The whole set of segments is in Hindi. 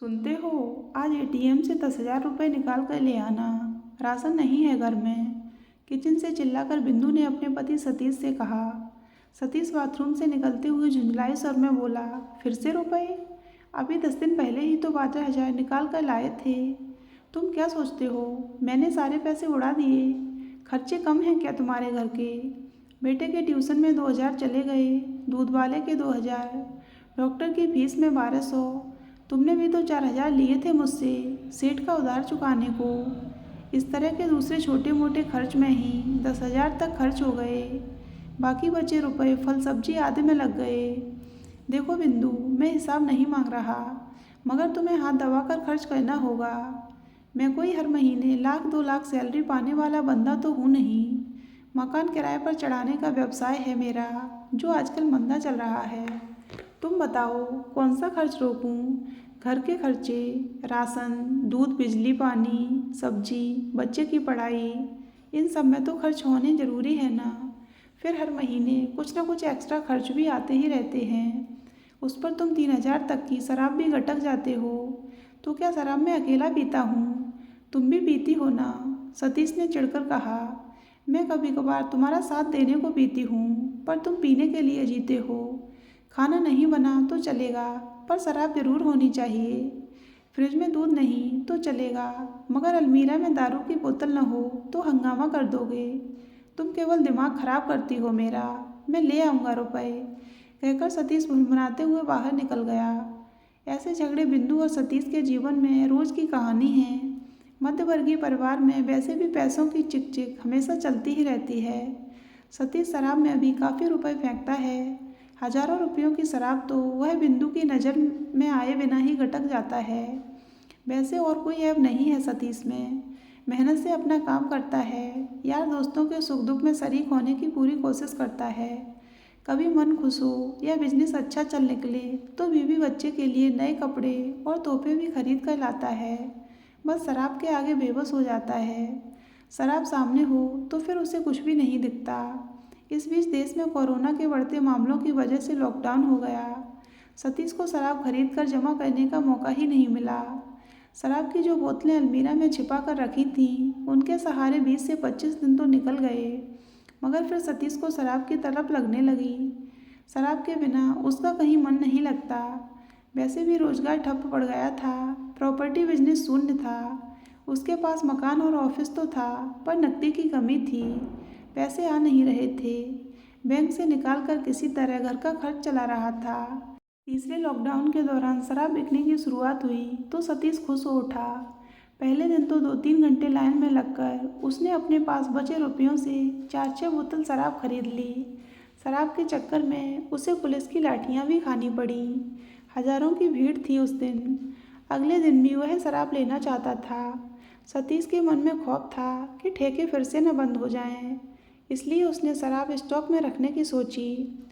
सुनते हो, आज एटीएम से 10,000 रुपये निकाल कर ले आना। राशन नहीं है घर में। किचन से चिल्लाकर बिंदु ने अपने पति सतीश से कहा। सतीश बाथरूम से निकलते हुए झुंझलाए स्वर में बोला, फिर से रुपए? अभी 10 दिन पहले ही तो 12,000 निकाल कर लाए थे। तुम क्या सोचते हो, मैंने सारे पैसे उड़ा दिए? खर्चे कम हैं क्या तुम्हारे घर के? बेटे के ट्यूशन में 2,000 चले गए, दूध वाले के 2,000, डॉक्टर की फीस में 1,200। तुमने भी तो 4,000 लिए थे मुझसे सेठ का उधार चुकाने को। इस तरह के दूसरे छोटे मोटे खर्च में ही 10,000 तक खर्च हो गए। बाकी बचे रुपए फल सब्जी आदि में लग गए। देखो बिंदु, मैं हिसाब नहीं मांग रहा, मगर तुम्हें हाथ दबाकर खर्च करना होगा। मैं कोई हर महीने 1,00,000-2,00,000 सैलरी पाने वाला बंदा तो हूँ नहीं। मकान किराए पर चढ़ाने का व्यवसाय है मेरा, जो आजकल मंदा चल रहा है। तुम बताओ कौन सा खर्च रोकूं? घर के खर्चे, राशन, दूध, बिजली, पानी, सब्जी, बच्चे की पढ़ाई, इन सब में तो खर्च होने ज़रूरी है ना। फिर हर महीने कुछ ना कुछ एक्स्ट्रा खर्च भी आते ही रहते हैं। उस पर तुम 3,000 तक की शराब भी गटक जाते हो। तो क्या शराब में अकेला पीता हूँ? तुम भी पीती हो ना? सतीश ने चिढ़कर कहा। मैं कभी कभार तुम्हारा साथ देने को पीती हूँ, पर तुम पीने के लिए जीते हो। खाना नहीं बना तो चलेगा, पर शराब जरूर होनी चाहिए। फ्रिज में दूध नहीं तो चलेगा, मगर अलमीरा में दारू की बोतल न हो तो हंगामा कर दोगे। तुम केवल दिमाग खराब करती हो मेरा। मैं ले आऊँगा रुपए, कहकर सतीश मुनमुनाते हुए बाहर निकल गया। ऐसे झगड़े बिंदु और सतीश के जीवन में रोज की कहानी है। मध्यवर्गीय परिवार में वैसे भी पैसों की चिक-चिक हमेशा चलती ही रहती है। सतीश शराब में अभी काफ़ी रुपए फेंकता है। हजारों रुपयों की शराब तो वह बिंदु की नज़र में आए बिना ही गटक जाता है। वैसे और कोई ऐब नहीं है सतीश में। मेहनत से अपना काम करता है, यार दोस्तों के सुख दुख में शरीक होने की पूरी कोशिश करता है। कभी मन खुश हो या बिजनेस अच्छा चल निकले तो बीवी बच्चे के लिए नए कपड़े और तोहफे भी खरीद कर लाता है। बस शराब के आगे बेबस हो जाता है। शराब सामने हो तो फिर उसे कुछ भी नहीं दिखता। इस बीच देश में कोरोना के बढ़ते मामलों की वजह से लॉकडाउन हो गया। सतीश को शराब खरीद कर जमा करने का मौका ही नहीं मिला। शराब की जो बोतलें अलमीरा में छिपा कर रखी थीं, उनके सहारे 20 से 25 दिन तो निकल गए, मगर फिर सतीश को शराब की तलब लगने लगी। शराब के बिना उसका कहीं मन नहीं लगता। वैसे भी रोजगार ठप पड़ गया था, प्रॉपर्टी बिजनेस शून्य था। उसके पास मकान और ऑफिस तो था, पर नकदी की कमी थी, पैसे आ नहीं रहे थे। बैंक से निकाल कर किसी तरह घर का खर्च चला रहा था। तीसरे लॉकडाउन के दौरान शराब बिकने की शुरुआत हुई तो सतीश खुश हो उठा। पहले दिन तो 2-3 घंटे लाइन में लगकर उसने अपने पास बचे रुपयों से 4-6 बोतल शराब खरीद ली। शराब के चक्कर में उसे पुलिस की लाठियां भी खानी पड़ी। हजारों की भीड़ थी उस दिन। अगले दिन भी वह शराब लेना चाहता था। सतीश के मन में खौफ था कि ठेके फिर से न बंद हो जाएं, इसलिए उसने शराब स्टॉक में रखने की सोची।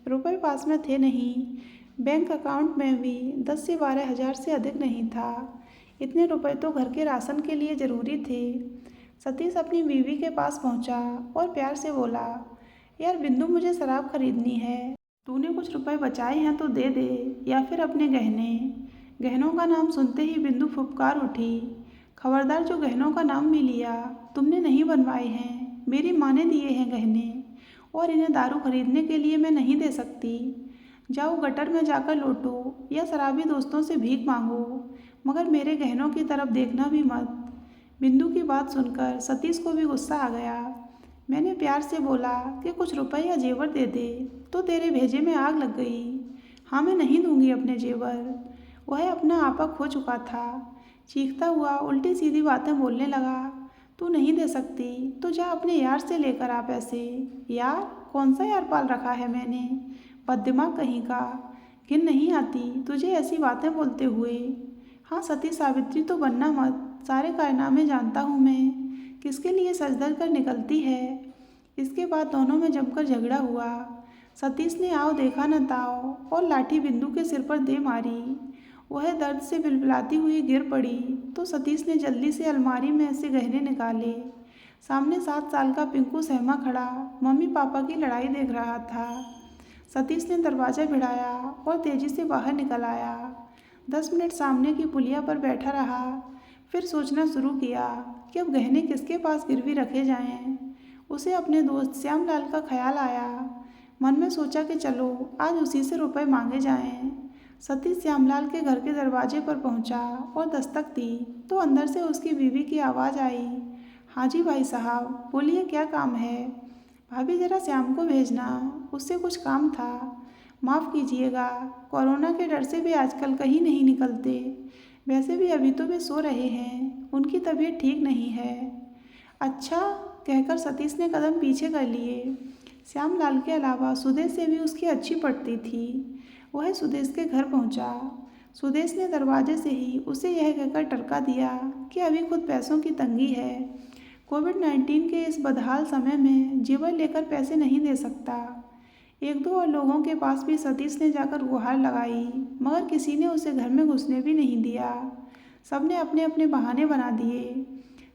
रुपए पास में थे नहीं, बैंक अकाउंट में भी 10 से 12,000 से अधिक नहीं था। इतने रुपए तो घर के राशन के लिए ज़रूरी थे। सतीश अपनी बीवी के पास पहुंचा और प्यार से बोला, यार बिंदु, मुझे शराब खरीदनी है। तूने कुछ रुपए बचाए हैं तो दे दे, या फिर अपने गहने। गहनों का नाम सुनते ही बिंदु फुफकार उठी। खबरदार, जो गहनों का नाम भी लिया, तुमने नहीं बनवाए हैं, मेरी माँ ने दिए हैं गहने, और इन्हें दारू खरीदने के लिए मैं नहीं दे सकती। जाओ गटर में जाकर लौटो या शराबी दोस्तों से भीख मांगो, मगर मेरे गहनों की तरफ देखना भी मत। बिंदु की बात सुनकर सतीश को भी गुस्सा आ गया। मैंने प्यार से बोला कि कुछ रुपए या जेवर दे दे, तो तेरे भेजे में आग लग गई। हाँ, मैं नहीं दूंगी अपने जेवर। वह अपना आपा खो चुका था। चीखता हुआ उल्टी सीधी बातें बोलने लगा। तू नहीं दे सकती तो जा अपने यार से लेकर आ पैसे। यार? कौन सा यार पाल रखा है मैंने? बददिमाग कहीं का। घिन नहीं आती तुझे ऐसी बातें बोलते हुए? हाँ, सती सावित्री तो बनना मत, सारे कारनामे जानता हूँ मैं, किसके लिए सज धज कर निकलती है। इसके बाद दोनों में जमकर झगड़ा हुआ। सतीश ने आओ देखा न ताओ और लाठी बिंदु के सिर पर दे मारी। वह दर्द से बिलबिलाती हुई गिर पड़ी तो सतीश ने जल्दी से अलमारी में से गहने निकाले। सामने 7 साल का पिंकू सहमा खड़ा मम्मी पापा की लड़ाई देख रहा था। सतीश ने दरवाज़ा भिड़ाया और तेजी से बाहर निकल आया। 10 मिनट सामने की पुलिया पर बैठा रहा, फिर सोचना शुरू किया कि अब गहने किसके पास गिरवी रखे जाएं। उसे अपने दोस्त श्यामलाल का ख्याल आया। मन में सोचा कि चलो आज उसी से रुपए मांगे जाएं। सतीश श्यामलाल के घर के दरवाजे पर पहुंचा और दस्तक दी तो अंदर से उसकी बीवी की आवाज़ आई। हाँ जी भाई साहब, बोलिए क्या काम है। भाभी जरा श्याम को भेजना, उससे कुछ काम था। माफ़ कीजिएगा, कोरोना के डर से भी आजकल कहीं नहीं निकलते। वैसे भी अभी तो वे सो रहे हैं, उनकी तबीयत ठीक नहीं है। अच्छा, कहकर सतीश ने कदम पीछे कर लिए। श्यामलाल के अलावा सुदेश से भी उसकी अच्छी पड़ती थी। वह सुदेश के घर पहुंचा। सुदेश ने दरवाजे से ही उसे यह कहकर टरका दिया कि अभी खुद पैसों की तंगी है। कोविड-19 के इस बदहाल समय में जेवर लेकर पैसे नहीं दे सकता। एक दो और लोगों के पास भी सतीश ने जाकर गुहार लगाई, मगर किसी ने उसे घर में घुसने भी नहीं दिया। सबने अपने अपने बहाने बना दिए।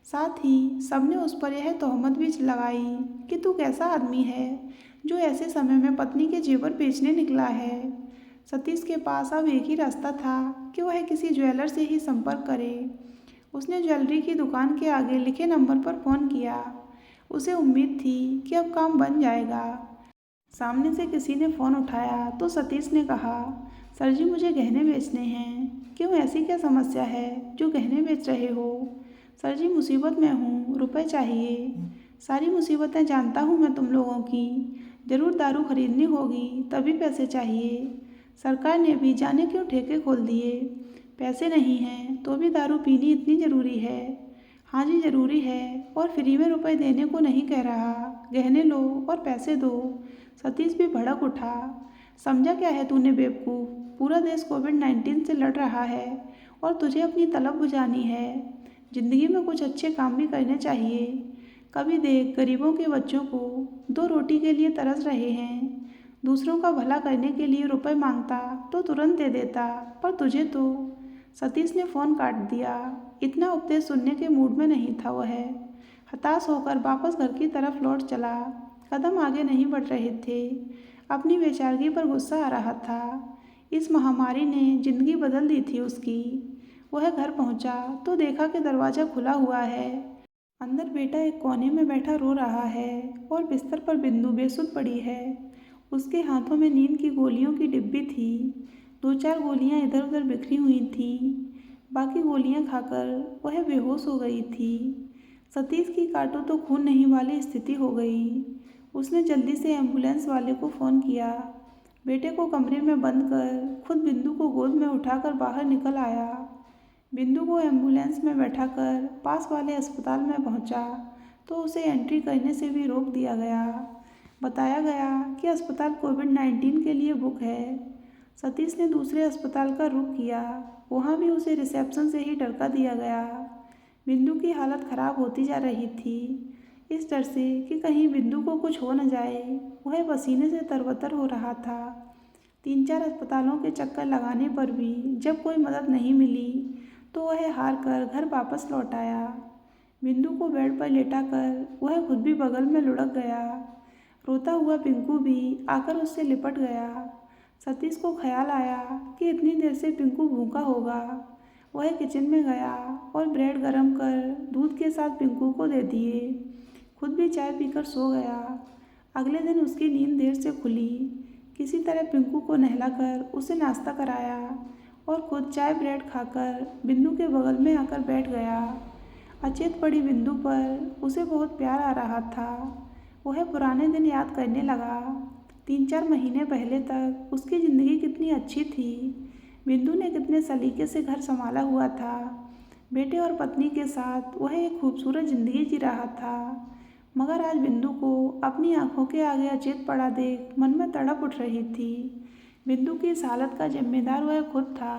साथ ही सबने उस पर यह तोहमत भी लगाई कि तू कैसा आदमी है जो ऐसे समय में पत्नी के जेवर बेचने निकला है। सतीश के पास अब एक ही रास्ता था कि वह किसी ज्वेलर से ही संपर्क करे। उसने ज्वेलरी की दुकान के आगे लिखे नंबर पर फ़ोन किया। उसे उम्मीद थी कि अब काम बन जाएगा। सामने से किसी ने फ़ोन उठाया तो सतीश ने कहा, सर जी मुझे गहने बेचने हैं। क्यों, ऐसी क्या समस्या है जो गहने बेच रहे हो। सर जी मुसीबत में हूँ, रुपए चाहिए। सारी मुसीबतें जानता हूँ मैं तुम लोगों की। ज़रूर दारू खरीदनी होगी तभी पैसे चाहिए। सरकार ने भी जाने क्यों ठेके खोल दिए। पैसे नहीं हैं तो भी दारू पीनी इतनी ज़रूरी है। हाँ जी ज़रूरी है, और फ्री में रुपए देने को नहीं कह रहा। गहने लो और पैसे दो। सतीश भी भड़क उठा। समझा क्या है तूने बेवकूफ़, पूरा देश कोविड-19 से लड़ रहा है और तुझे अपनी तलब बुझानी है। ज़िंदगी में कुछ अच्छे काम भी करने चाहिए। कभी देख, गरीबों के बच्चों को 2 रोटी के लिए तरस रहे हैं। दूसरों का भला करने के लिए रुपए मांगता तो तुरंत दे देता, पर तुझे तो। सतीश ने फ़ोन काट दिया। इतना उपदेश सुनने के मूड में नहीं था वह। हताश होकर वापस घर की तरफ लौट चला। कदम आगे नहीं बढ़ रहे थे। अपनी बेचारगी पर गुस्सा आ रहा था। इस महामारी ने जिंदगी बदल दी थी उसकी। वह घर पहुंचा तो देखा कि दरवाज़ा खुला हुआ है। अंदर बेटा एक कोने में बैठा रो रहा है और बिस्तर पर बिंदु बेसुध पड़ी है। उसके हाथों में नींद की गोलियों की डिब्बी थी। 2-4 गोलियां इधर उधर बिखरी हुई थीं। बाकी गोलियां खाकर वह बेहोश हो गई थी। सतीश की काटो तो खून नहीं वाली स्थिति हो गई। उसने जल्दी से एम्बुलेंस वाले को फ़ोन किया। बेटे को कमरे में बंद कर खुद बिंदु को गोद में उठाकर बाहर निकल आया। बिंदु को एम्बुलेंस में बैठाकर पास वाले अस्पताल में पहुंचा तो उसे एंट्री करने से भी रोक दिया गया। बताया गया कि अस्पताल कोविड-19 के लिए बुक है। सतीश ने दूसरे अस्पताल का रुख किया। वहाँ भी उसे रिसेप्शन से ही टरका दिया गया। बिंदु की हालत ख़राब होती जा रही थी। इस डर से कि कहीं बिंदु को कुछ हो न जाए, वह पसीने से तरबतर हो रहा था। 3-4 अस्पतालों के चक्कर लगाने पर भी जब कोई मदद नहीं मिली तो वह हार कर घर वापस लौट आया। बिंदु को बेड पर लेटाकर वह खुद भी बगल में लुढ़क गया। रोता हुआ पिंकू भी आकर उससे लिपट गया। सतीश को ख्याल आया कि इतनी देर से पिंकू भूखा होगा। वह किचन में गया और ब्रेड गरम कर दूध के साथ पिंकू को दे दिए। खुद भी चाय पीकर सो गया। अगले दिन उसकी नींद देर से खुली। किसी तरह पिंकू को नहलाकर उसे नाश्ता कराया और खुद चाय ब्रेड खाकर बिंदु के बगल में आकर बैठ गया। अचेत पड़ी बिंदु पर उसे बहुत प्यार आ रहा था। वह पुराने दिन याद करने लगा। 3-4 महीने पहले तक उसकी ज़िंदगी कितनी अच्छी थी। बिंदु ने कितने सलीके से घर संभाला हुआ था। बेटे और पत्नी के साथ वह एक खूबसूरत ज़िंदगी जी रहा था। मगर आज बिंदु को अपनी आंखों के आगे अचेत पड़ा देख मन में तड़प उठ रही थी। बिंदु की इस हालत का जिम्मेदार वह खुद था।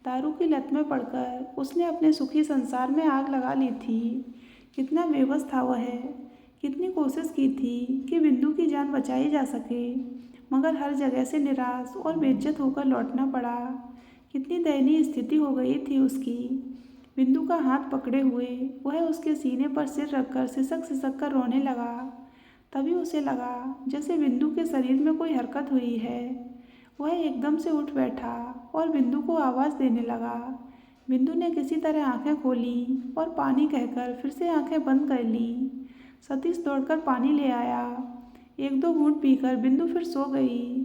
दारू की लत में पड़कर उसने अपने सुखी संसार में आग लगा ली थी। कितना बेबस था वह। कितनी कोशिश की थी कि बिंदु की जान बचाई जा सके, मगर हर जगह से निराश और बेइज्जत होकर लौटना पड़ा। कितनी दयनीय स्थिति हो गई थी उसकी। बिंदु का हाथ पकड़े हुए वह उसके सीने पर सिर रखकर सिसक सिसक कर रोने लगा। तभी उसे लगा जैसे बिंदु के शरीर में कोई हरकत हुई है। वह एकदम से उठ बैठा और बिंदु को आवाज़ देने लगा। बिंदु ने किसी तरह आंखें खोली और पानी कहकर फिर से आंखें बंद कर ली। सतीश दौड़कर पानी ले आया। एक दो घूंट पीकर बिंदु फिर सो गई।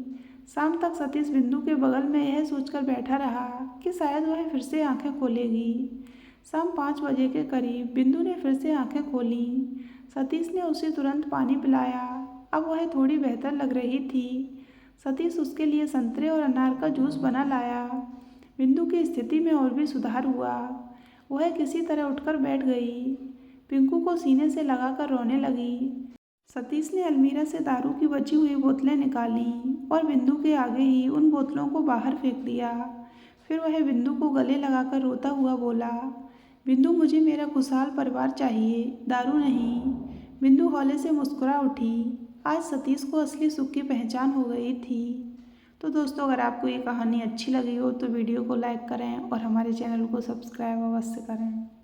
शाम तक सतीश बिंदु के बगल में यह सोचकर बैठा रहा कि शायद वह फिर से आंखें खोलेगी। शाम 5 बजे के करीब बिंदु ने फिर से आंखें खोली। सतीश ने उसे तुरंत पानी पिलाया। अब वह थोड़ी बेहतर लग रही थी। सतीश उसके लिए संतरे और अनार का जूस बना लाया। बिंदु की स्थिति में और भी सुधार हुआ। वह किसी तरह उठकर बैठ गई। पिंकू को सीने से लगाकर रोने लगी। सतीश ने अलमीरा से दारू की बची हुई बोतलें निकालीं और बिंदु के आगे ही उन बोतलों को बाहर फेंक दिया। फिर वह बिंदु को गले लगाकर रोता हुआ बोला, बिंदु मुझे मेरा खुशहाल परिवार चाहिए, दारू नहीं। बिंदु हौले से मुस्कुरा उठी। आज सतीश को असली सुख की पहचान हो गई थी। तो दोस्तों, अगर आपको ये कहानी अच्छी लगी हो तो वीडियो को लाइक करें और हमारे चैनल को सब्सक्राइब अवश्य करें।